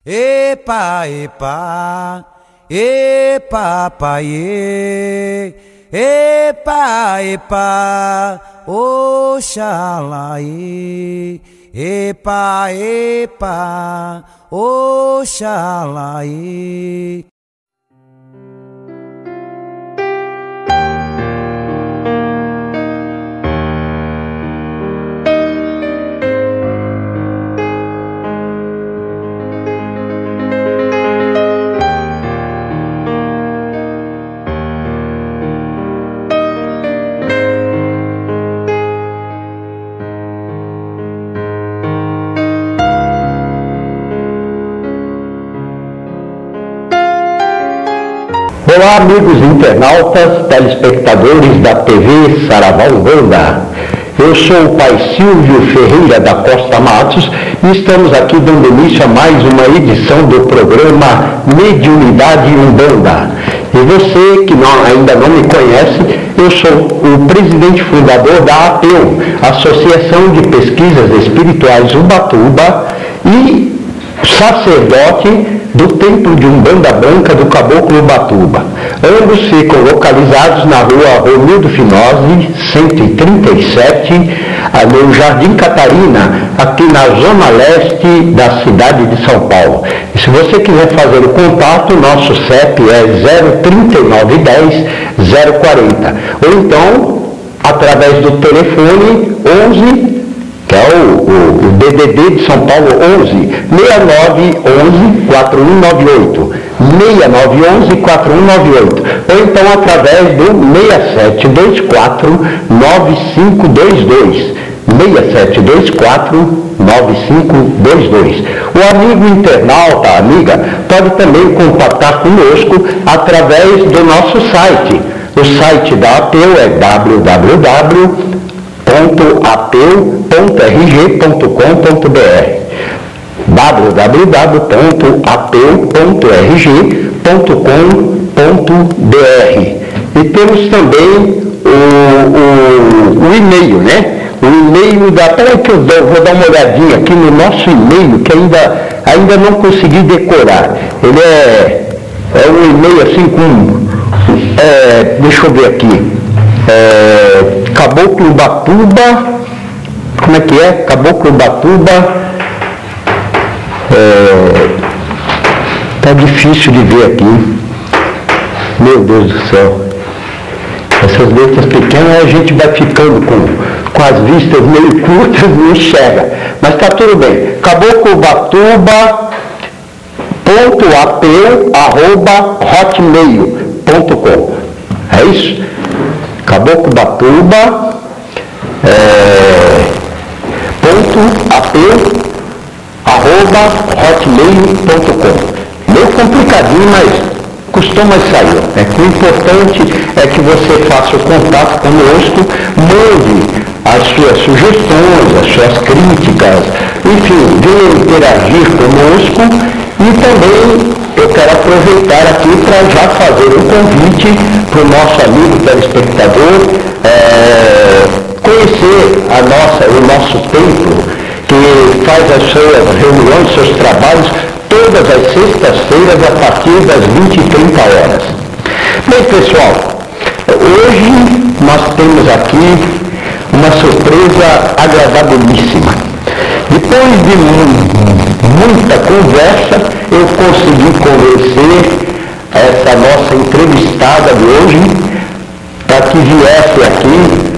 Epa, epa, epa, paiê, epa, epa, oxalaê, epa, epa, oxalaê. Olá, amigos internautas, telespectadores da TV Saravá Umbanda. Eu sou o Pai Silvio Ferreira da Costa Matos e estamos aqui dando início a mais uma edição do programa Mediunidade Umbanda. E você que ainda não me conhece, eu sou o presidente fundador da APEU, Associação de Pesquisas Espirituais Ubatuba, e sacerdote do Templo de Umbanda Branca do Caboclo Ubatuba. Ambos ficam localizados na rua Romildo Finose, 137, no Jardim Catarina, aqui na zona leste da cidade de São Paulo. E se você quiser fazer o contato, nosso CEP é 03910 040, ou então através do telefone 11, que é o DDD de São Paulo, 11 6911 4198, 6911 4198, ou então através do 6724 9522, 6724 9522. O amigo internauta, amiga, pode também contatar conosco através do nosso site. O site da APEU é www.apeu.rg.com.br, www.apeu.rg.com.br. E temos também o e-mail, né? O e-mail da... Peraí que eu vou dar uma olhadinha aqui no nosso e-mail, que ainda não consegui decorar. Ele é um e-mail assim com... deixa eu ver aqui. Caboclo Ubatuba, como é que é? Caboclo Ubatuba, tá difícil de ver aqui, meu Deus do céu, essas letras pequenas a gente vai ficando com as vistas meio curtas, não enxerga, mas tá tudo bem. Caboclo Ubatuba.apeu@hotmail.com, é isso? Caboclo Ubatuba .apeu@hotmail.com. Meio complicadinho, mas costuma sair. O importante é que você faça o contato conosco, mande as suas sugestões, as suas críticas, enfim, venha interagir conosco. E também eu quero aproveitar aqui para já fazer um convite para o nosso amigo telespectador conhecer o nosso templo, que faz as suas reuniões, seus trabalhos, todas as sextas-feiras a partir das 20h30. Bem, pessoal, hoje nós temos aqui uma surpresa agradabilíssima. Depois de muita conversa, eu consegui convencer essa nossa entrevistada de hoje para que viesse aqui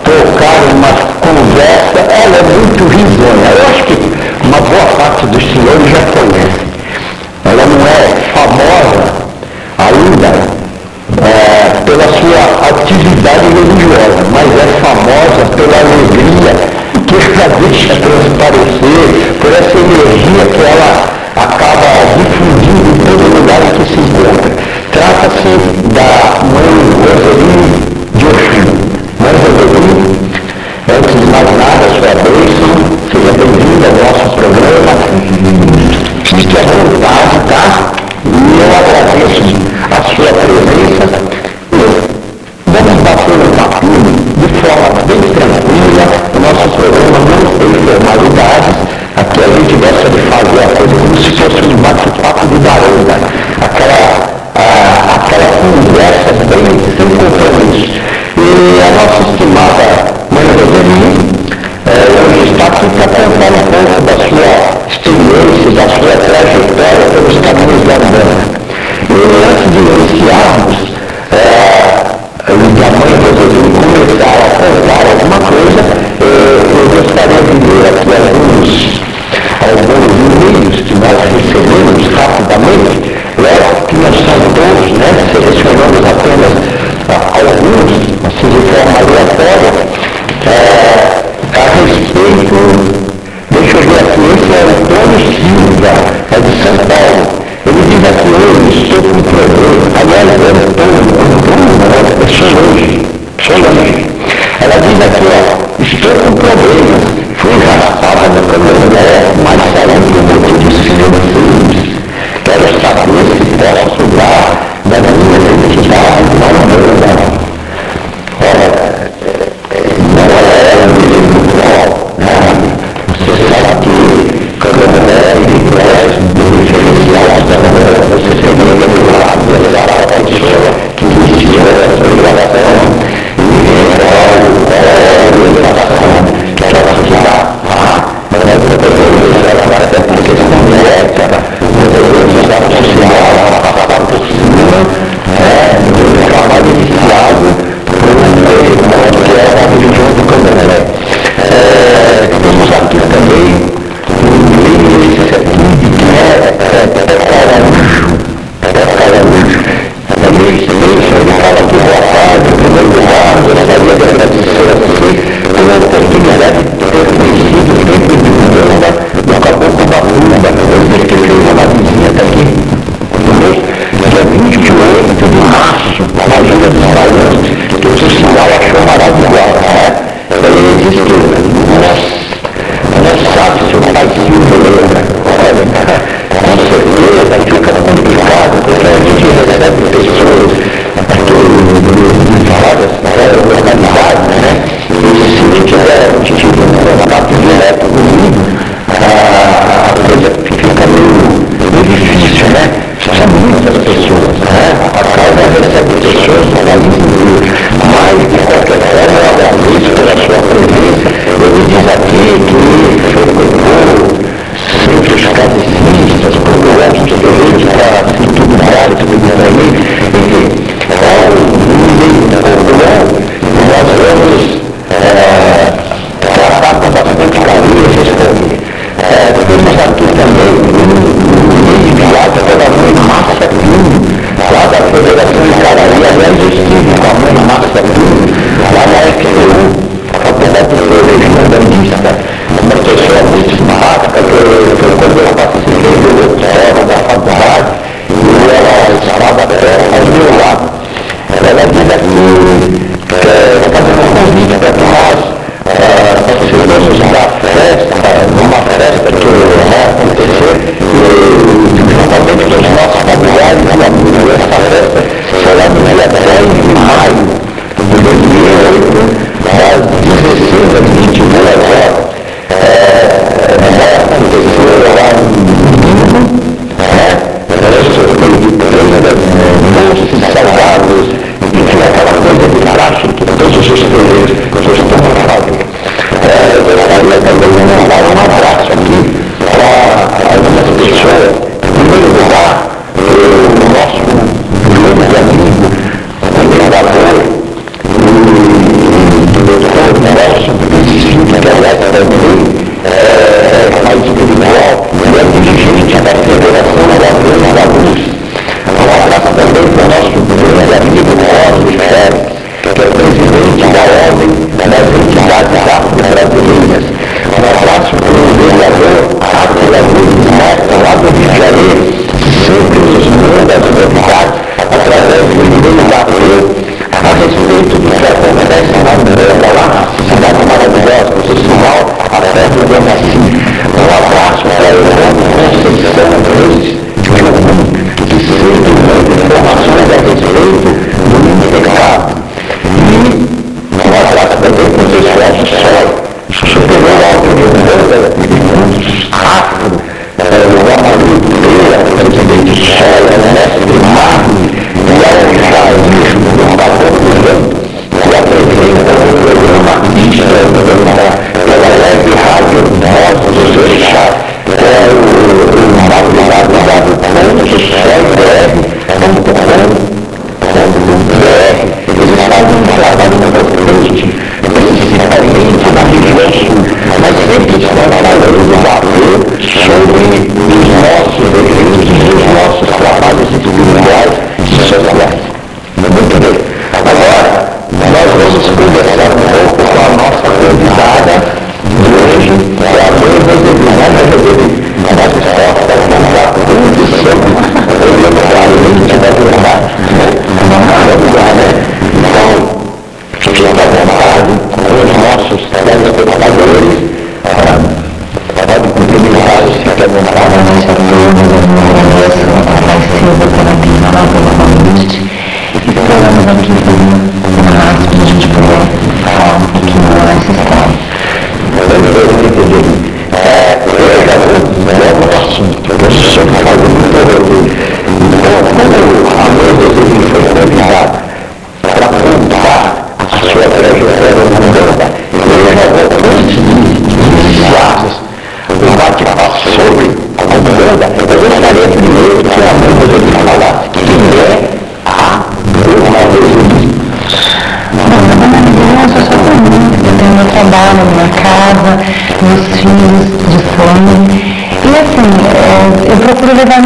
trocar uma conversa. Ela é muito risonha. Eu acho que uma boa parte dos senhores já conhece. Ela não é famosa ainda pela sua atividade religiosa, mas é famosa pela alegria que ela deixa transparecer, por essa energia que ela acaba difundindo em todo lugar em que se encontra. Trata-se da mãe Roseli de Oxum. Mãe Roseli, antes de mais nada, sua bênção, seja bem-vinda ao nosso programa.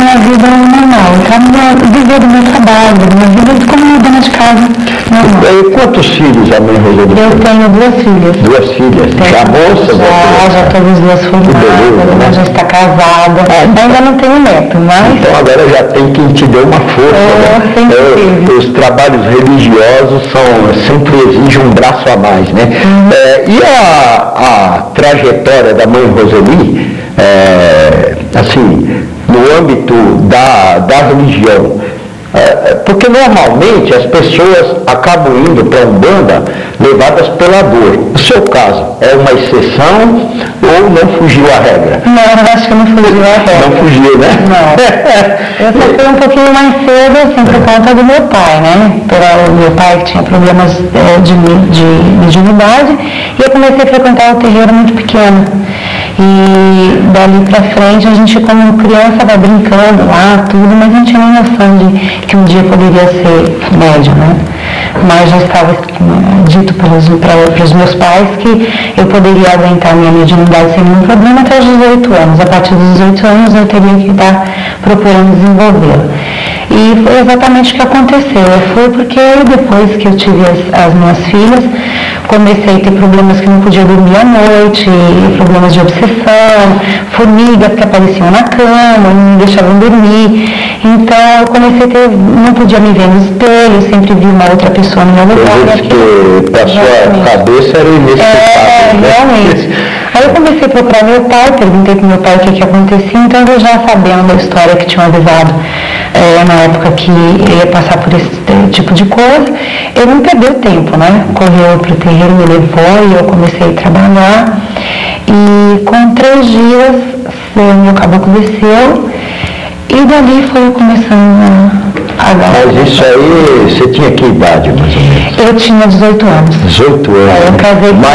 minha vida normal. Eu quero viver do meu trabalho, da minha vida como dona de casa normal. E quantos filhos a mãe Roseli tem? Eu tenho 2 filhas. 2 filhas? Já moças? Já todas 2 formadas, né? Já está casada. Ainda não tenho neto, mas... Então agora já tem quem te deu uma força, né? Os trabalhos religiosos sempre exigem um braço a mais, né? E a trajetória da mãe Roseli, assim, no âmbito da religião, porque normalmente as pessoas acabam indo para a Umbanda levadas pela dor. No seu caso, é uma exceção ou não fugiu à regra? Não, eu acho que não fugiu à regra. Não fugiu, né? Não. Eu só fui um pouquinho mais cedo, assim, por conta do meu pai, né? Pelo meu pai que tinha problemas de mediunidade, e eu comecei a frequentar o terreiro muito pequeno. E dali pra frente a gente, como criança, vai brincando lá, tudo, mas não tinha nem noção de que um dia poderia ser médium, né? Mas já estava dito pelos meus pais que eu poderia aguentar minha mediunidade sem nenhum problema até os 18 anos. A partir dos 18 anos eu teria que estar procurando desenvolvê-la. E foi exatamente o que aconteceu. Eu fui porque depois que eu tive as minhas filhas, comecei a ter problemas que não podia dormir à noite, problemas de obsessão, formigas que apareciam na cama, não me deixavam dormir. Então eu comecei a ter, não podia me ver no espelho, sempre vi uma outra pessoa no meu lugar. Coisas que para sua cabeça era inexplicável, né? Realmente. Aí eu comecei a procurar meu pai, perguntei para meu pai o que acontecia, então eu já sabendo da história que tinham avisado na época que eu ia passar por esse tipo de coisa, eu não perdeu tempo, né? Correu para o terreiro, me levou e eu comecei a trabalhar. E com 3 dias, o meu caboclo desceu e dali foi começando a dar. Mas isso aí, você tinha que idade, mais ou menos? Eu tinha 18 anos. 18 anos. Eu casei com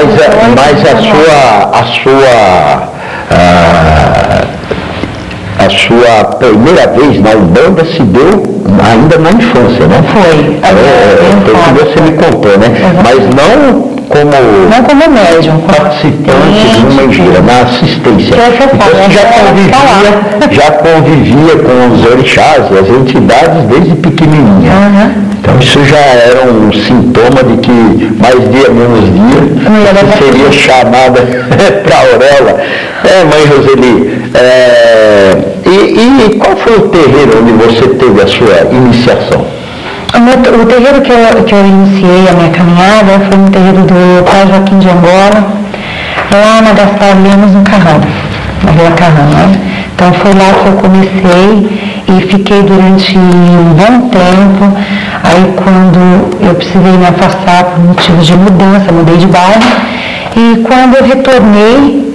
a sua primeira vez na Umbanda se deu ainda na infância, não foi? Foi o que você me contou, né? Mas não como médium, participante de uma gira, na assistência. Então você já convivia com os orixás e as entidades desde pequenininha. Então isso já era um sintoma de que mais dia menos dia você seria chamada para a auréola. Mãe Roseli, e qual foi o terreiro onde você teve a sua iniciação? O terreiro que eu iniciei a minha caminhada foi no terreiro do Pai Joaquim de Angola, lá na Gaspar Lemos, no Carrão, na Rua Carrão, né? Então foi lá que eu comecei e fiquei durante um bom tempo. Aí quando eu precisei me afastar por motivos de mudança, mudei de bairro, e quando eu retornei,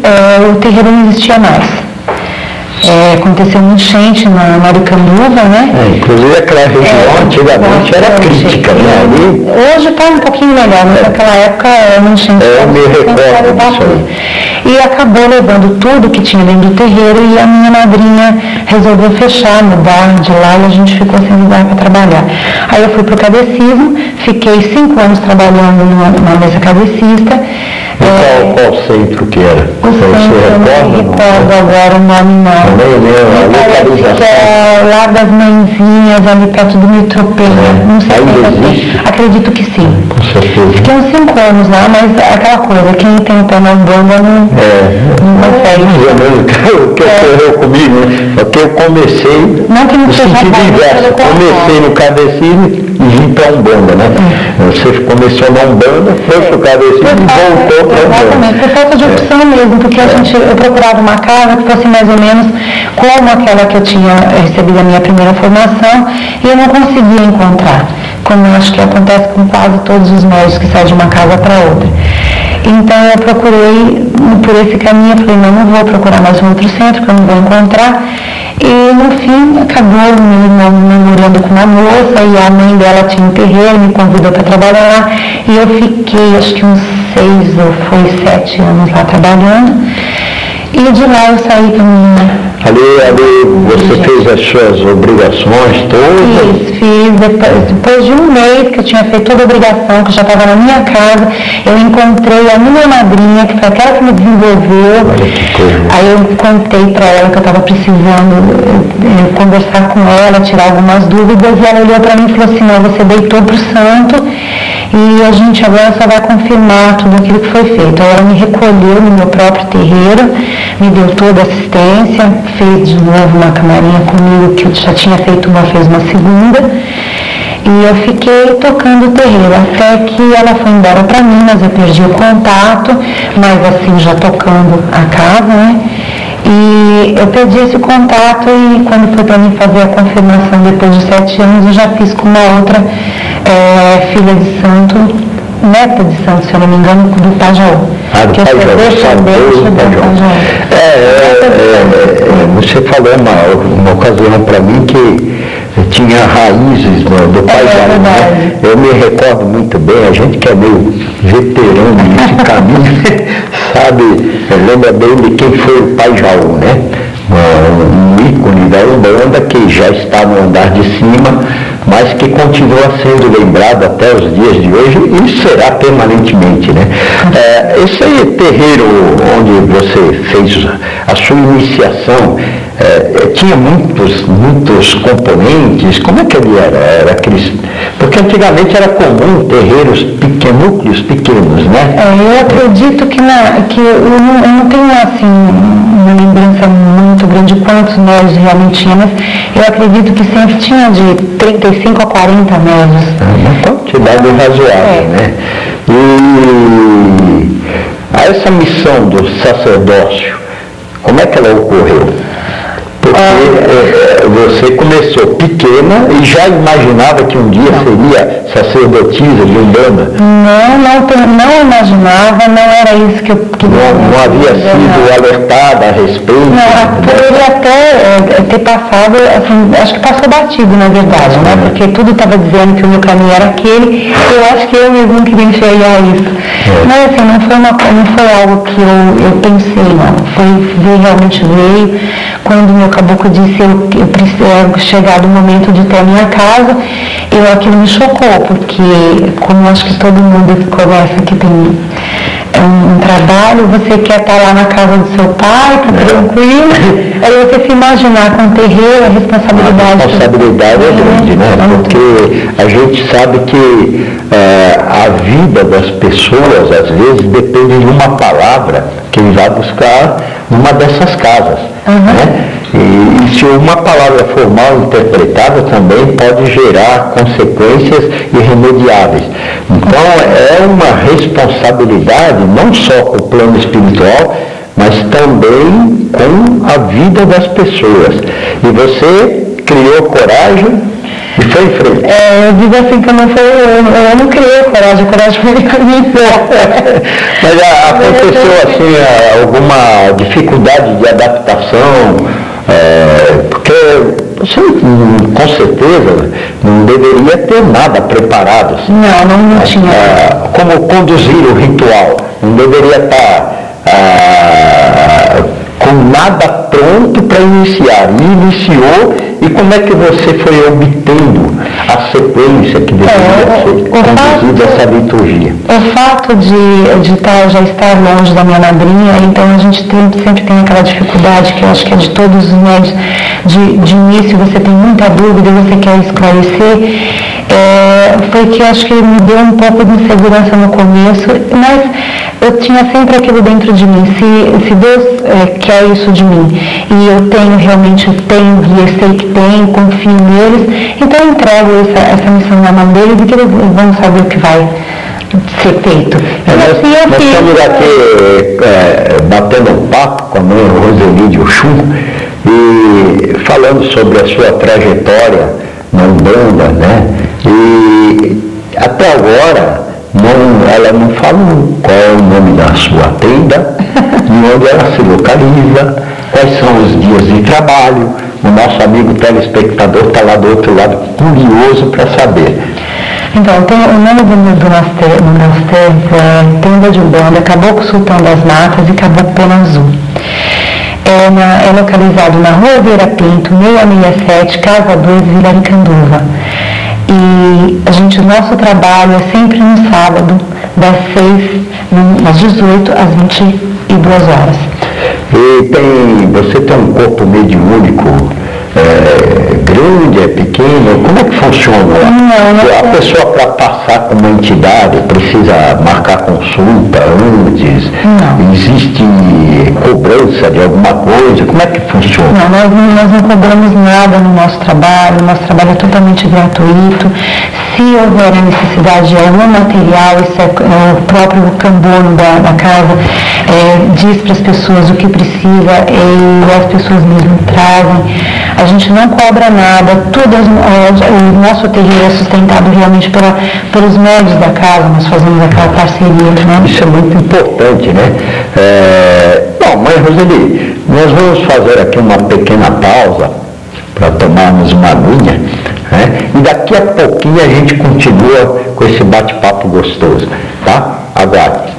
o terreiro não existia mais. Aconteceu uma enchente na Aricanduva, né? Inclusive aquela região antigamente era crítica, né? Hoje está um pouquinho melhor, mas naquela época era uma enchente. Eu me recordo disso. E acabou levando tudo que tinha dentro do terreiro e a minha madrinha resolveu fechar, mudar de lá e a gente ficou sem lugar para trabalhar. Aí eu fui para o cadecismo, fiquei 5 anos trabalhando numa mesa cadecista. Qual centro que era? Você recorda agora o nome não. Parece que é lá das Mãezinhas, ali perto do Metropeia. Não sei se existe. Acredito que sim. Com certeza. Fiquei uns 5 anos lá, mas aquela coisa, quem tem o pé na Umbanda não consegue. O que ocorreu comigo, né? Porque eu comecei no sentido inverso. Comecei no cadecismo e vim para a Umbanda, né? Você começou na Umbanda, foi para o cadecismo e voltou para a Umbanda. Exatamente, por falta de opção mesmo, porque eu procurava uma casa que fosse mais ou menos como aquela que eu tinha recebido a minha primeira formação e eu não conseguia encontrar, como eu acho que acontece com quase todos os médicos que saem de uma casa para outra. Então eu procurei por esse caminho, eu falei, não vou procurar mais um outro centro, que eu não vou encontrar. E no fim acabou me namorando com uma moça e a mãe dela tinha um terreiro, me convidou para trabalhar lá e eu fiquei acho que uns 6 ou foi 7 anos lá trabalhando. E de lá eu saí também. Ali você fez as suas obrigações todas? Fiz. Depois de um mês que eu tinha feito toda a obrigação, que eu já estava na minha casa, eu encontrei a minha madrinha, que foi aquela que me desenvolveu. Olha que coisa. Aí eu contei para ela que eu estava precisando conversar com ela, tirar algumas dúvidas, e ela olhou para mim e falou assim: não, você deitou para o santo e a gente agora só vai confirmar tudo aquilo que foi feito. Aí ela me recolheu no meu próprio terreiro, me deu toda a assistência, fez de novo uma camarinha comigo, que eu já tinha feito uma, fez uma segunda, e eu fiquei tocando o terreiro, até que ela foi embora para Minas, eu perdi o contato, mas assim, já tocando a casa, né? E eu perdi esse contato, e quando foi para mim fazer a confirmação depois de 7 anos, eu já fiz com uma outra filha de santo, neta de santo, se eu não me engano, do Pajaú. Do Pajaú. Você falou uma ocasião para mim que tinha raízes do Pajaú, né? Eu me recordo muito bem, a gente que é meio veterano nesse caminho, sabe, lembra bem de quem foi o Pajaú, né? Um ícone da Umbanda que já está no andar de cima, mas que continua sendo lembrado até os dias de hoje e será permanentemente, né? Esse terreiro onde você fez a sua iniciação, tinha muitos componentes. Como é que ele era? Era aqueles... Porque antigamente era comum terreiros núcleos pequenos, né? Eu acredito que eu não tenho assim uma lembrança muito grande de quantos médios realmente tinha, mas eu acredito que sempre tinha de 35 a 40 médios. Uma quantidade razoável, né? E essa missão do sacerdócio, como é que ela ocorreu? Porque você começou pequena e já imaginava que um dia seria sacerdotisa de Umbanda? Não imaginava, não era isso que eu... Não havia sido alertada a respeito? Não, poderia até ter passado, assim, acho que passou batido, na verdade, né? Porque tudo estava dizendo que o meu caminho era aquele, eu acho que eu mesmo queria enxergar isso. Mas assim, não foi algo que eu pensei, não. Realmente veio. Quando meu caboclo disse eu preciso chegar do momento de ter a minha casa, aquilo me chocou, porque como acho que todo mundo que começa que tem um trabalho, você quer estar lá na casa do seu pai, tá tranquilo, aí você se imaginar com o terreiro, a responsabilidade... A responsabilidade é grande, né? Porque a gente sabe que a vida das pessoas, às vezes, depende de uma palavra que ele vai buscar numa dessas casas, né? E se uma palavra for mal interpretada, também pode gerar consequências irremediáveis. Então, é uma responsabilidade, não só com o plano espiritual, mas também com a vida das pessoas. E você criou coragem e foi em frente. Eu digo assim que eu não criei coragem foi a mim. Mas aconteceu assim alguma dificuldade de adaptação? Porque você, com certeza, não deveria ter nada preparado. Assim. Não tinha. Como conduzir o ritual? Não deveria estar com nada pronto para iniciar. E iniciou, e como é que você foi obtendo a sequência que deveria ser conduzida essa liturgia? O fato de já estar longe da minha madrinha, então a gente sempre tem aquela dificuldade, que eu acho que é de todos os médios, de início você tem muita dúvida, você quer esclarecer, foi que eu acho que me deu um pouco de insegurança no começo, mas eu tinha sempre aquilo dentro de mim, se Deus quer isso de mim, e eu tenho guia, sei que tenho, confio neles, então eu entrego essa missão na mão deles e que eles vão saber o que vai ser feito. Nós estamos aqui batendo um papo com a mãe Roseli de Oxum e falando sobre a sua trajetória na Umbanda, né? E até agora ela não falou qual é o nome da sua tenda, de onde ela se localiza, quais são os dias de trabalho. O nosso amigo telespectador está lá do outro lado, curioso para saber. Então, o nome do monastério é Tenda de Umbanda, Caboclo Sultão das Matas e Caboclo Pena Azul. é localizado na Rua Vieira Pinto, 667, Casa 2, Vila Aricanduva. E o nosso trabalho é sempre no sábado, das 18 às 22 horas. E você tem um corpo mediúnico grande, é pequeno? Como é que funciona? Não, a pessoa, para passar com uma entidade, precisa marcar consulta antes? Não. Existe cobrança de alguma coisa? Como é que funciona? Não, nós não cobramos nada no nosso trabalho é totalmente gratuito. Se houver a necessidade de algum material, isso o próprio cambono da casa diz para as pessoas o que precisa e as pessoas mesmo trazem. A gente não cobra nada, o nosso terreiro é sustentado realmente pelos médios da casa, nós fazemos aquela parceria, né? Isso é muito importante, né? Bom, mas Roseli, nós vamos fazer aqui uma pequena pausa para tomarmos uma aguinha, né? E daqui a pouquinho a gente continua com esse bate-papo gostoso, tá? Aguarde.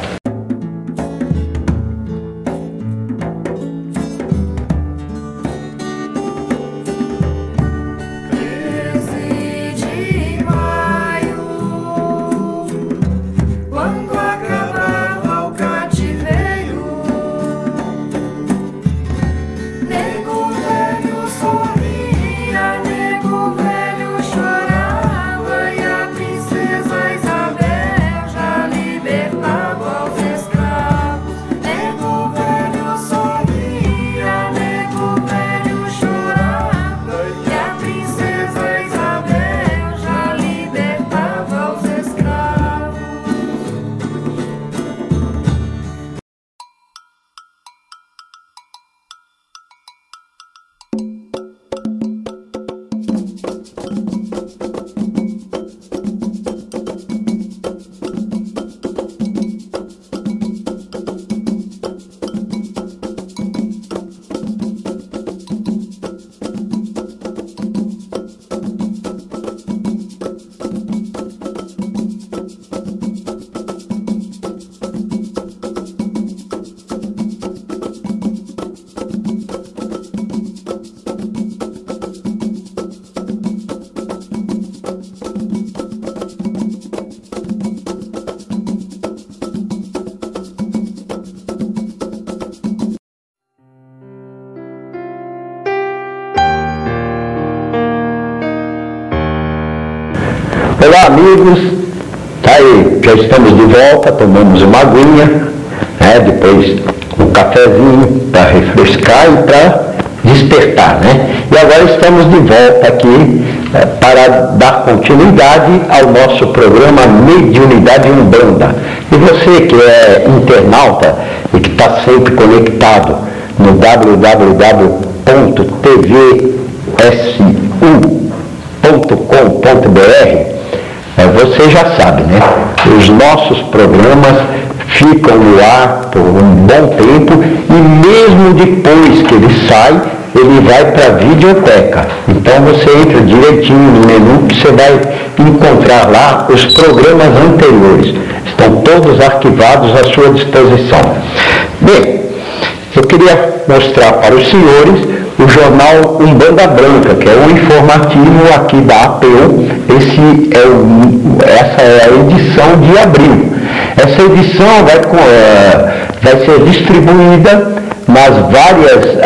Olá, amigos, tá aí, já estamos de volta, tomamos uma aguinha, né? Depois um cafezinho para refrescar e para despertar, né? E agora estamos de volta aqui para dar continuidade ao nosso programa Mediunidade Umbanda. E você que é internauta e que está sempre conectado no www.tvsu.com.br, você já sabe, né? Os nossos programas ficam no ar por um bom tempo e mesmo depois que ele sai, ele vai para a videoteca. Então você entra direitinho no menu que você vai encontrar lá os programas anteriores. Estão todos arquivados à sua disposição. Bem, eu queria mostrar para os senhores o jornal Umbanda Branca, que é um informativo aqui da APU. Essa é a edição de abril. Essa edição vai ser distribuída nas várias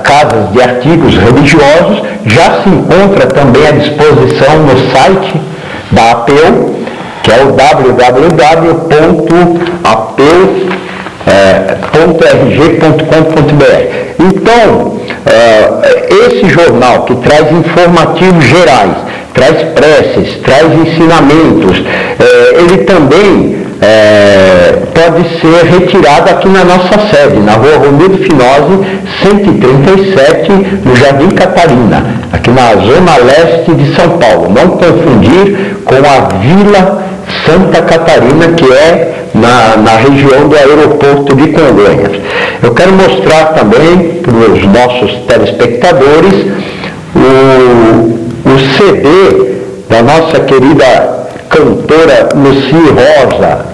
casas de artigos religiosos. Já se encontra também à disposição no site da APU, que é o www.apeu.rg.com.br. Então, esse jornal que traz informativos gerais, traz preces, traz ensinamentos, ele também pode ser retirado aqui na nossa sede, na Rua Romildo Finose, 137, no Jardim Catarina, aqui na zona leste de São Paulo. Não confundir com a Vila Santa Catarina, que é na região do aeroporto de Congonhas. Eu quero mostrar também para os nossos telespectadores o CD da nossa querida cantora Lucy Rosa.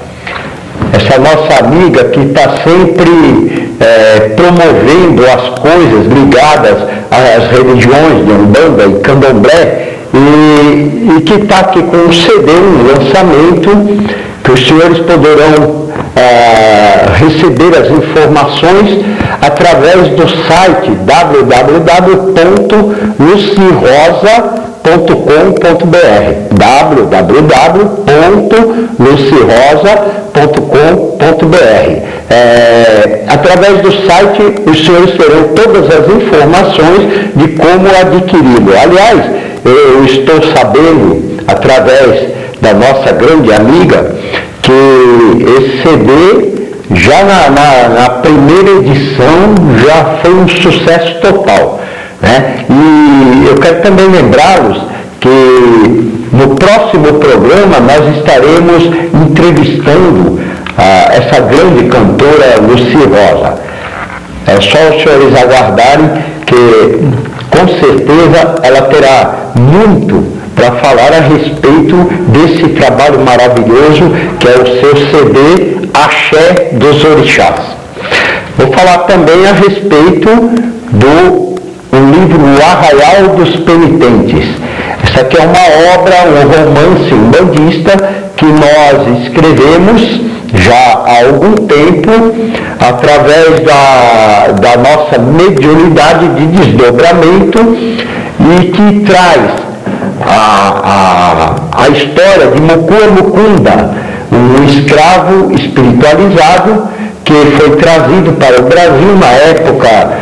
essa nossa amiga que está sempre promovendo as coisas ligadas às religiões de Umbanda e Candomblé, e que está aqui com um CD, um lançamento, que os senhores poderão receber as informações através do site www.lucirosa.com.br www.lucirosa.com.br. Através do site os senhores terão todas as informações de como adquiri-lo. Aliás, eu estou sabendo, através da nossa grande amiga, que esse CD, já na primeira edição, já foi um sucesso total, né? E eu quero também lembrá-los que no próximo programa nós estaremos entrevistando essa grande cantora Lucy Rosa. É só os senhores aguardarem que, com certeza, ela terá muito para falar a respeito desse trabalho maravilhoso que é o seu CD Axé dos Orixás. Vou falar também a respeito do livro O Arraial dos Penitentes. Essa aqui é uma obra, um romance umbandista que nós escrevemos já há algum tempo, através da nossa mediunidade de desdobramento, e que traz a história de Mukua Mukunda, um escravo espiritualizado que foi trazido para o Brasil na época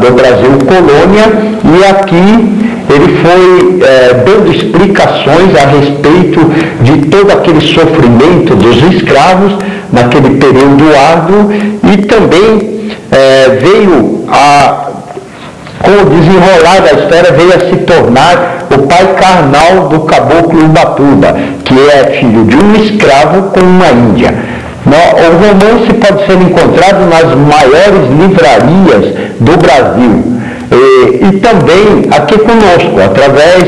do Brasil colônia, e aqui ele foi dando explicações a respeito de todo aquele sofrimento dos escravos naquele período árduo, e também veio com o desenrolar da história, veio a se tornar o pai carnal do caboclo Ubatuba, que é filho de um escravo com uma índia. O romance pode ser encontrado nas maiores livrarias do Brasil. E também aqui conosco, através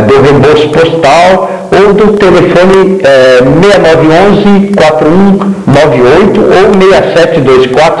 do reembolso postal ou do telefone 6911-4198 ou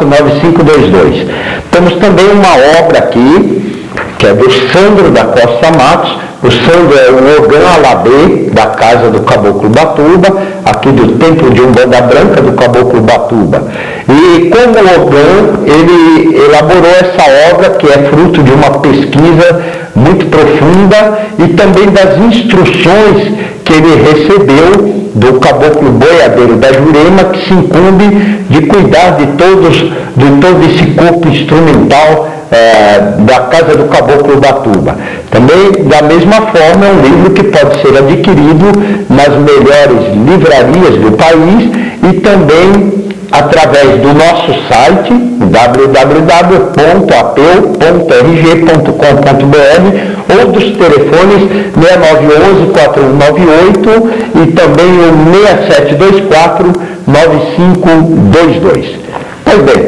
6724-9522. Temos também uma obra aqui, que é do Sandro da Costa Matos. O Sandro é o Ogã Alabê, da Casa do Caboclo Batuba, aqui do Templo de Umbanda Branca do Caboclo Batuba. E como Ogã, ele elaborou essa obra, que é fruto de uma pesquisa muito profunda e também das instruções que ele recebeu do caboclo boiadeiro da Jurema, que se incumbe de cuidar de todo esse corpo instrumental da Casa do Caboclo Batuba. Também, da mesma forma, é um livro que pode ser adquirido nas melhores livrarias do país e também através do nosso site www.apeu.rg.com.br ou dos telefones 6911-4198 e também o 6724-9522. Pois bem,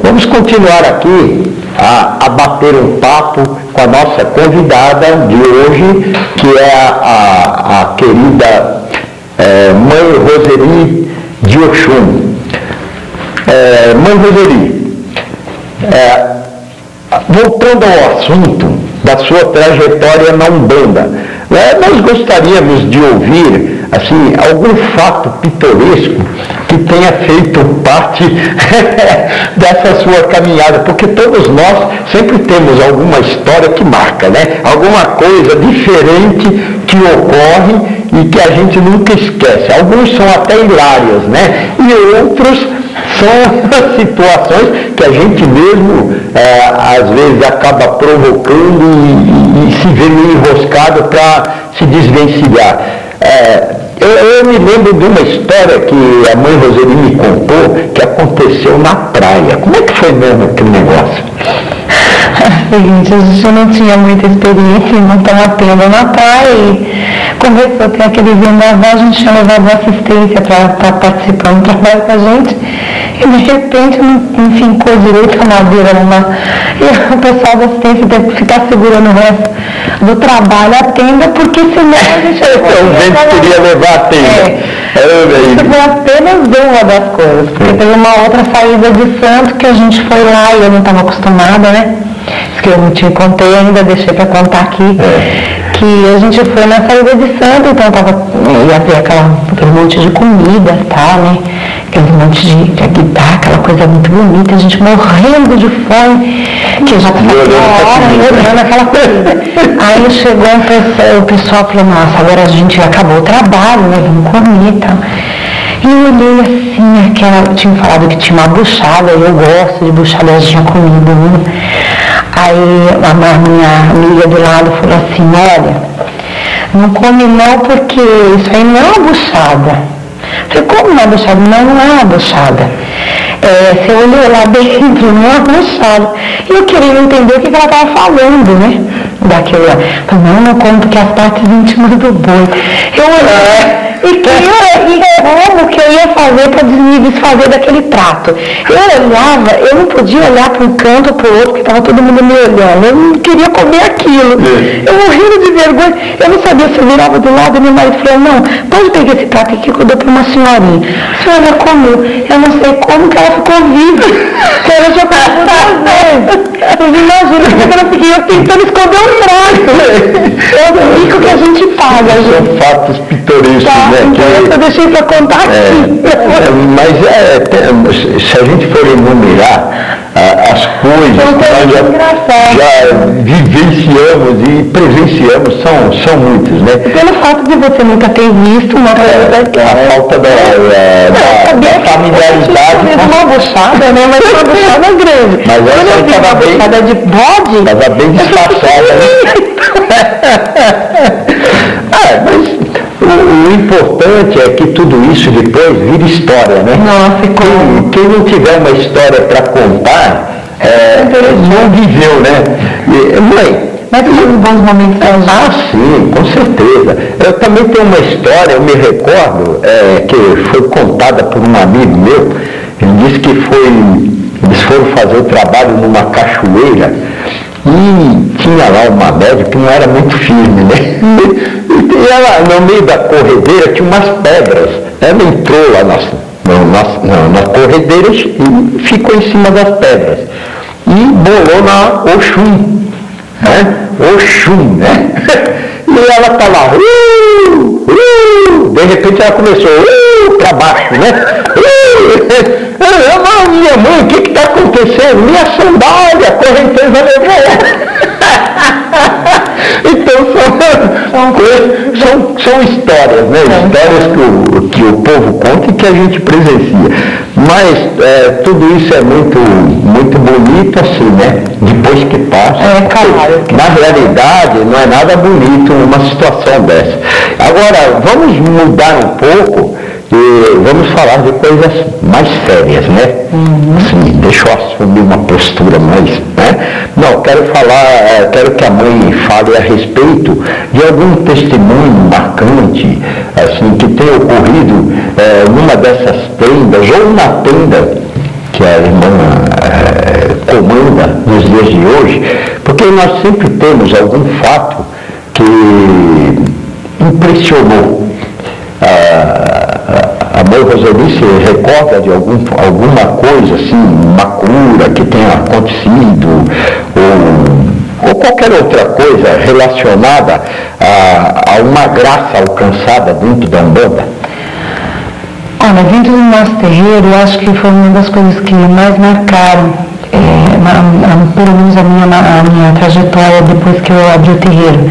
vamos continuar aqui a bater um papo com a nossa convidada de hoje, que é a querida Mãe Roseli de Oxum. Mãe Roseli, voltando ao assunto da sua trajetória na Umbanda, nós gostaríamos de ouvir assim, algum fato pitoresco que tenha feito parte dessa sua caminhada, porque todos nós sempre temos alguma história que marca, né? Alguma coisa diferente que ocorre e que a gente nunca esquece. Alguns são até hilários, né? E outros são situações que a gente mesmo às vezes acaba provocando e se vê meio enroscado para se desvencilhar. Eu me lembro de uma história que a Mãe Roseli me contou, que aconteceu na praia. Como é que foi mesmo aquele negócio? Seguinte, a gente não tinha muita experiência em montar uma tenda na praia e começou a ter aquele vendaval, a gente tinha levado assistência para participar do trabalho com a gente. E de repente não fincou direito a madeira e o pessoal da assistência teve que ficar segurando o resto do trabalho, a tenda, porque senão a gente... o vento queria levar a tenda. Isso foi apenas uma das coisas, porque teve uma outra saída de Santos que a gente foi lá e eu não estava acostumada, né? Isso que eu não te contei ainda, deixei para contar aqui. Que a gente foi na saída de Santos, então ia ver aquele monte de comida e tal, né? Aquele monte de aguidar, aquela coisa muito bonita, a gente morrendo de fome, que já estava uma hora olhando aquela coisa. Aí chegou o pessoal falou, nossa, agora a gente acabou o trabalho, né? Vamos comer e tal. E eu olhei assim, tinha falado que tinha uma buchada, eu gosto de buchada, eu tinha comido, né? Aí a minha amiga do lado falou assim, olha, não come não porque isso aí não é uma buchada. Eu falei, como não é uma buchada? Não é uma buchada. Você olhou lá dentro, não é uma buchada. E eu queria entender o que ela estava falando, né? Daquilo lá. Eu falei, não como porque as partes íntimas do boi. Eu olhei. E como que eu ia fazer para me desfazer daquele prato? Eu olhava, eu não podia olhar para um canto ou para o outro, porque estava todo mundo me olhando. Eu não queria comer aquilo. Eu morrendo de vergonha. Eu não sabia se eu virava do lado e meu marido falou, não, pode pegar esse prato aqui que eu dou para uma senhorinha. A senhora comeu. Eu não sei como que ela ficou viva. Que ela já passou 2 vezes. Vocês imaginam que eu tentando esconder um prato. É o rico que a gente paga, gente. São fatos pitorescos, né? Então eu deixei para contar aqui. Mas se a gente for enumerar as coisas que nós já vivenciamos e presenciamos, são muitas, né? Pelo fato de você nunca ter visto uma coisa que a falta da familiaridade. Uma buchada, né? Mas uma buchada grande. Mas quando eu vi uma buchada de bode, estava bem disfarçada, mas o importante é que tudo isso depois vira história, né? Nossa, quem não tiver uma história para contar, não viveu, né? Mãe, mas tem bons momentos pra gente. Sim, com certeza. Eu também tenho uma história, eu me recordo, que foi contada por um amigo meu. Ele disse que eles foram fazer o trabalho numa cachoeira e tinha lá uma médica que não era muito firme, né? E ela, no meio da corredeira, tinha umas pedras. Ela entrou lá na corredeira e ficou em cima das pedras. E bolou na Oxum, né? Oxum, né? E ela tá lá, de repente ela começou, para baixo, né? Minha mãe, o que está acontecendo? Minha sandália, a correnteza levou. Então são histórias, né? Histórias que o povo conta e que a gente presencia. Mas tudo isso é muito, muito bonito assim, né? Depois que passa. Claro. Na realidade, não é nada bonito numa situação dessa. Agora, vamos mudar um pouco e vamos falar de coisas mais sérias, né? Assim, deixa eu assumir uma postura mais, né? Não, quero que a mãe fale a respeito de algum testemunho marcante, assim, que tenha ocorrido numa dessas tendas, ou na tenda que a irmã comanda nos dias de hoje, porque nós sempre temos algum fato que impressionou. A mãe Roseli se recorda de alguma coisa assim, uma cura que tenha acontecido, ou qualquer outra coisa relacionada a uma graça alcançada dentro da Umbanda? Olha, dentro do nosso terreiro, eu acho que foi uma das coisas que mais marcaram, pelo menos a minha trajetória depois que eu abri o terreiro.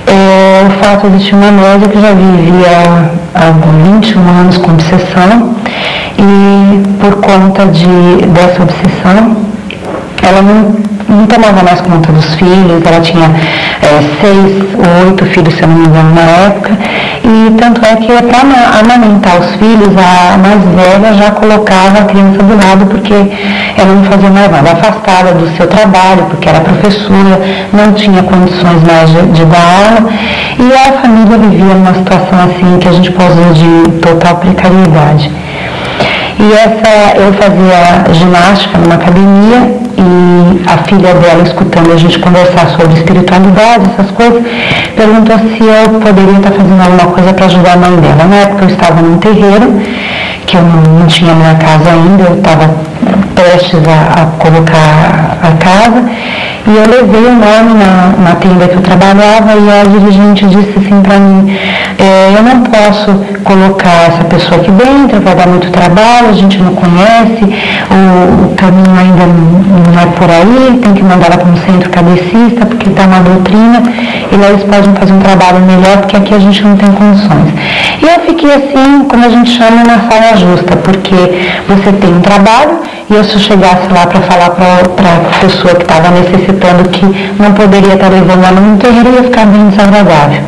O fato de ter uma médica que já vivia há 21 anos com obsessão, e por conta dessa obsessão, ela não tomava mais conta dos filhos. Ela tinha 6 ou 8 filhos, se eu não me engano, na época, e tanto é que para amamentar os filhos, a mais velha já colocava a criança do lado, porque ela não fazia mais nada, afastada do seu trabalho, porque era professora, não tinha condições mais de dar aula, e a família vivia numa situação assim que a gente pode dizer de total precariedade. E eu fazia ginástica numa academia e a filha dela, escutando a gente conversar sobre espiritualidade, essas coisas, perguntou se eu poderia estar fazendo alguma coisa para ajudar a mãe dela. Na época eu estava num terreiro, que eu não tinha minha casa ainda, eu estava prestes a colocar a casa, e eu levei o nome na tenda que eu trabalhava e a dirigente disse assim para mim, eu não posso colocar essa pessoa aqui dentro, vai dar muito trabalho, a gente não conhece, o caminho ainda não é por aí, tem que mandar ela para um centro cadecista, porque está na doutrina, e lá eles podem fazer um trabalho melhor, porque aqui a gente não tem condições. E eu fiquei assim, como a gente chama, na saia justa, porque você tem um trabalho, e eu se eu chegasse lá para falar para a pessoa que estava necessitando que não poderia estar levando ela no terreiro, ia ficar bem desagradável.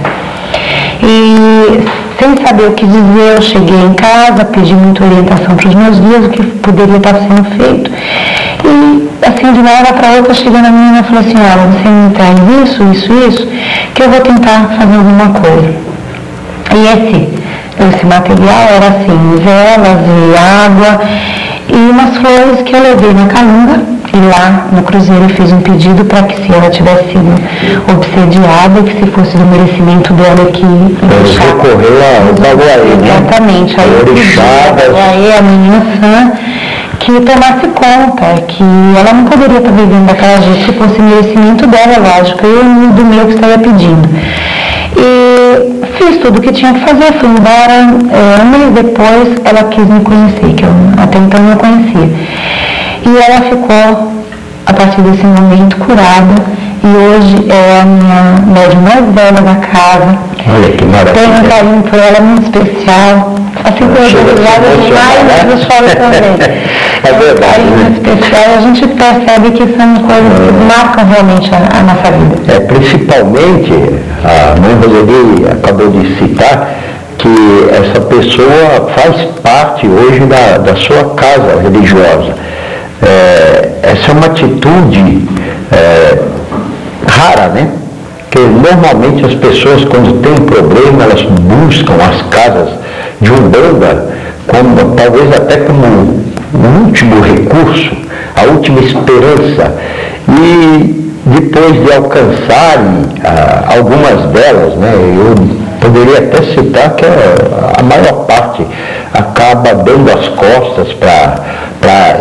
E sem saber o que dizer, eu cheguei em casa, pedi muita orientação para os meus guias, o que poderia estar sendo feito. E assim, de uma hora para outra, chegando a menina e falou assim, olha, você me traz isso, que eu vou tentar fazer alguma coisa. E esse material era assim, velas e água e umas flores que eu levei na calunga, e lá no cruzeiro eu fiz um pedido para que, se ela tivesse sido obsediada, que se fosse do merecimento dela que recorreu ao Baguaí, né? Exatamente, aí eu pedi ao Baguaí, a menina sã, que tomasse conta, que ela não poderia estar vivendo daquela jeito, se fosse merecimento dela, lógico, eu do meu que estaria pedindo. E fiz tudo o que tinha que fazer, fui embora. Um mês depois ela quis me conhecer, que eu até então não conhecia. E ela ficou, a partir desse momento, curada. E hoje é a minha médium mais velha da casa. Olha que maravilha. Tenho um carinho por ela muito especial. Assim como eu dou risada demais, mas eu choro também. É verdade. Um carinho muito especial. E a gente percebe que são coisas que marcam realmente a nossa vida. Principalmente, a mãe Roseli acabou de citar que essa pessoa faz parte hoje da sua casa religiosa. Essa é uma atitude rara, né? Porque normalmente as pessoas, quando têm problema, elas buscam as casas de Umbanda, talvez até como o último recurso, a última esperança. E depois de alcançarem algumas delas, né, eu poderia até citar que a maior parte acaba dando as costas para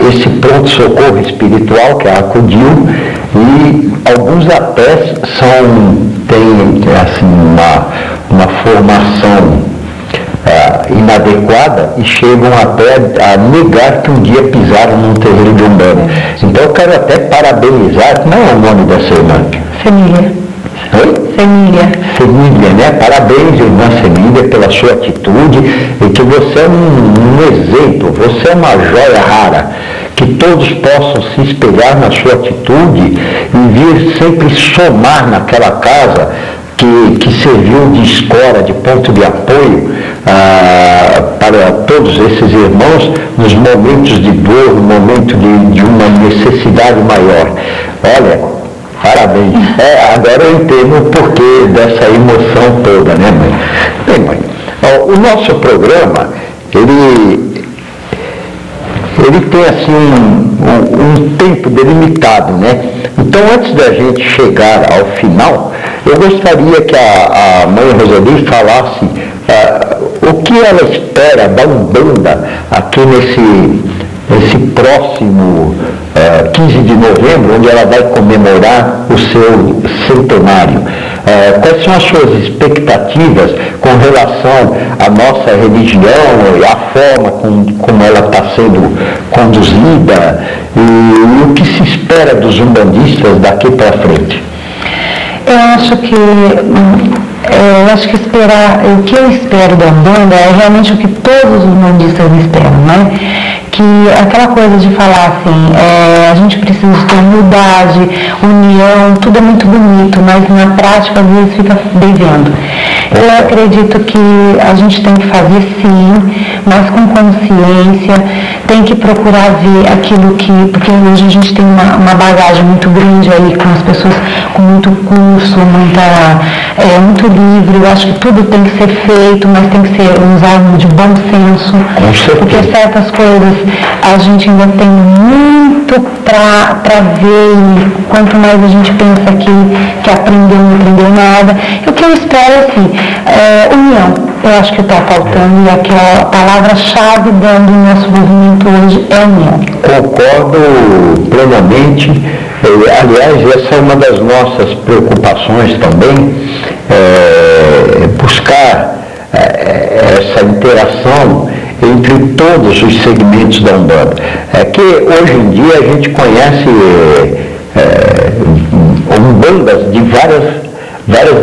esse pronto-socorro espiritual que a acudiu, e alguns até têm assim, uma formação inadequada e chegam até a negar que um dia pisaram num terreiro de Umbanda. Então eu quero até parabenizar, como é o nome dessa irmã? Semília. Oi? Semília, né? Parabéns, irmã Semília, pela sua atitude, e que você é um exemplo, você é uma joia rara, que todos possam se espelhar na sua atitude e vir sempre somar naquela casa que serviu de escora, de ponto de apoio para todos esses irmãos nos momentos de dor, no momento de uma necessidade maior. Olha, parabéns. Agora eu entendo o porquê dessa emoção toda, né, mãe? Bem, mãe, o nosso programa, ele tem assim um tempo delimitado, né? Então, antes da gente chegar ao final, eu gostaria que a mãe Roseli falasse o que ela espera da Umbanda aqui nesse próximo 15 de novembro, onde ela vai comemorar o seu centenário. Quais são as suas expectativas com relação à nossa religião e à forma como ela está sendo conduzida, e o que se espera dos umbandistas daqui para frente? Eu acho que o que eu espero da Umbanda é realmente o que todos os umbandistas esperam, né? Que aquela coisa de falar assim, a gente precisa de humildade, união, tudo é muito bonito, mas na prática às vezes fica devendo. Eu acredito que a gente tem que fazer sim, mas com consciência, tem que procurar ver aquilo que, porque hoje a gente tem uma bagagem muito grande aí com as pessoas com muito curso, muito livre. Eu acho que tudo tem que ser feito, mas tem que ser usado de bom senso, porque certas coisas a gente ainda tem muito para ver, e quanto mais a gente pensa que aprendeu, não aprendeu nada. E o que eu espero é assim, união. Eu acho que está faltando, e aquela palavra-chave do nosso movimento hoje é união. Concordo plenamente. Aliás, essa é uma das nossas preocupações também, buscar essa interação entre todos os segmentos da Umbanda. É que hoje em dia a gente conhece Umbandas de várias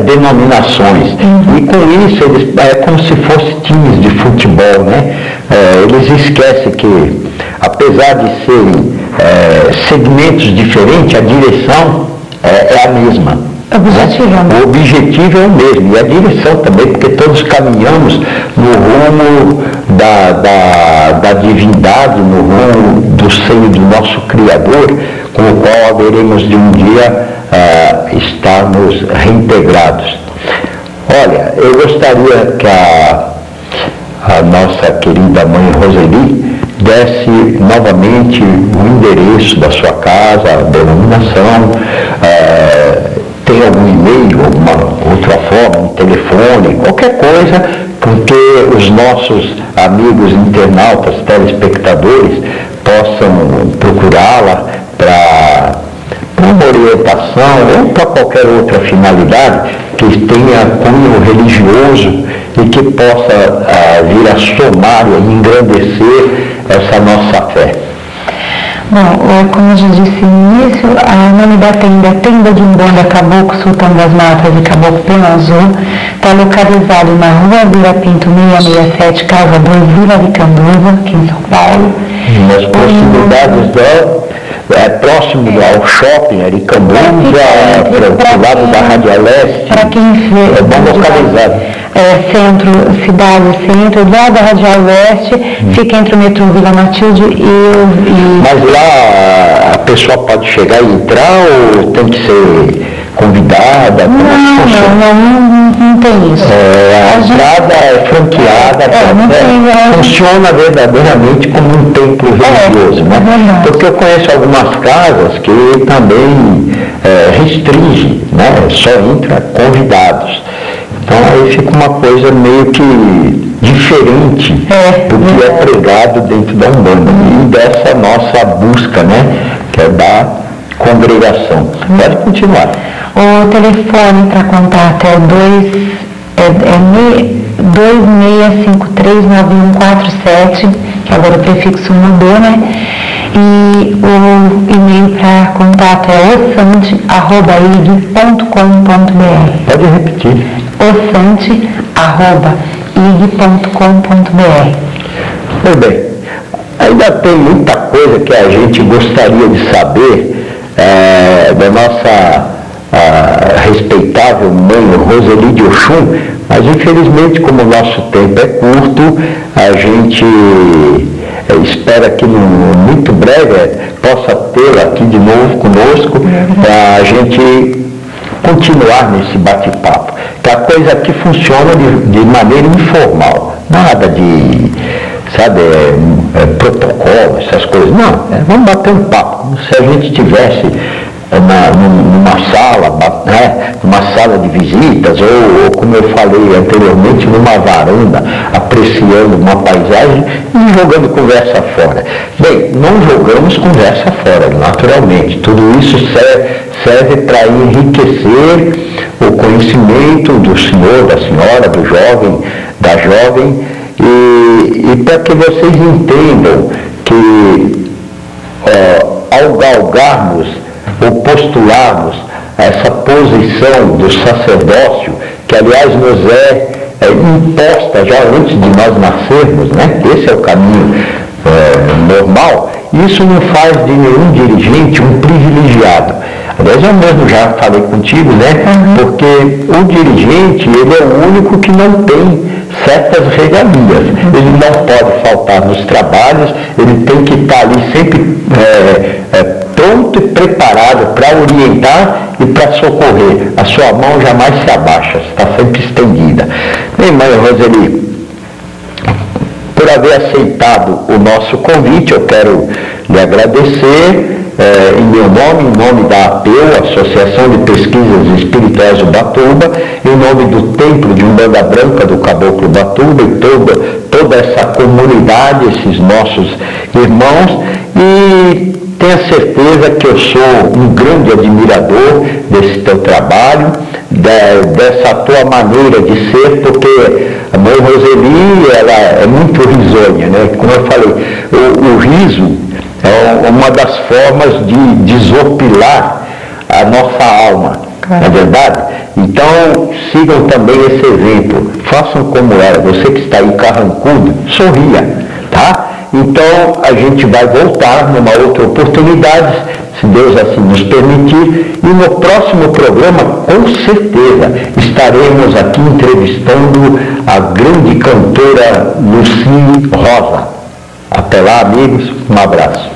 denominações, e com isso eles, é como se fossem times de futebol, né? Eles esquecem que, apesar de serem segmentos diferentes, a direção é a mesma. O objetivo é o mesmo, e a direção também, porque todos caminhamos no rumo da divindade, no rumo do seio do nosso Criador, com o qual haveremos de um dia estarmos reintegrados. Olha, eu gostaria que a nossa querida mãe Roseli desse novamente o endereço da sua casa, a denominação, tem algum e-mail, alguma outra forma, um telefone, qualquer coisa, porque os nossos amigos internautas, telespectadores, possam procurá-la para uma orientação ou para qualquer outra finalidade que tenha cunho religioso e que possa vir a somar e engrandecer essa nossa fé. Bom, como eu já disse no início, o nome da tenda de Umbanda Caboclo Sultão das Matas e Caboclo Pena Azul, está localizado na Rua Vila Pinto 667, Casa 2, Vila de Canduva, aqui em São Paulo. Nas proximidades próximo ao shopping Aricanduva, para o lado da Rádio Leste. Para quem vê, é bom localizado. Centro, lá da Rádio Leste, fica entre o metrô Vila Matilde e... Mas lá a pessoa pode chegar e entrar ou tem que ser convidada? Não tem isso. A entrada é franqueada, funciona verdadeiramente como um templo religioso, né? Porque eu conheço algumas casas que também restringe, né? Só entra convidados. Então aí fica uma coisa meio que diferente do que é pregado dentro da Umbanda e dessa nossa busca, né? Que é da congregação. Pode continuar. O telefone para contato é 26539147, que agora o prefixo mudou, né? E o e-mail para contato é osante@ig.com.br. Pode repetir. osante@ig.com.br. Muito bem. Ainda tem muita coisa que a gente gostaria de saber da nossa respeitável mãe Roseli de Oxum, mas infelizmente, como o nosso tempo é curto, a gente espera que muito breve possa tê-la aqui de novo conosco para a gente continuar nesse bate-papo, que a coisa aqui funciona de maneira informal, nada de, protocolo, essas coisas, não, vamos bater um papo, como se a gente estivesse numa sala de visitas, ou como eu falei anteriormente, numa varanda, apreciando uma paisagem e jogando conversa fora. Bem, não jogamos conversa fora, naturalmente. Tudo isso serve para enriquecer o conhecimento do senhor, da senhora, do jovem, da jovem, e para que vocês entendam que ao galgarmos ou postularmos essa posição do sacerdócio, que aliás nos é imposta já antes de nós nascermos, né? Esse é o caminho normal. Isso não faz de nenhum dirigente um privilegiado. Aliás, eu mesmo já falei contigo, né? Porque o dirigente, ele é o único que não tem certas regalias. Ele não pode faltar nos trabalhos, ele tem que estar ali sempre pronto e preparado para orientar e para socorrer. A sua mão jamais se abaixa, está sempre estendida. Minha irmã Roseli, por haver aceitado o nosso convite, eu quero lhe agradecer em meu nome, em nome da APEU, Associação de Pesquisas Espirituais Ubatuba, em nome do Templo de Umbanda Branca do Caboclo Ubatuba e toda essa comunidade, esses nossos irmãos, e tenha certeza que eu sou um grande admirador desse teu trabalho, dessa tua maneira de ser, porque a mãe Roseli, ela é muito risonha, né? Como eu falei, o riso é uma das formas de desopilar a nossa alma, não é verdade? Então, sigam também esse exemplo, façam como ela, você que está aí carrancudo, sorria, tá? Então, a gente vai voltar numa outra oportunidade, se Deus assim nos permitir, e no próximo programa, com certeza, estaremos aqui entrevistando a grande cantora Lucy Rosa. Até lá, amigos, um abraço.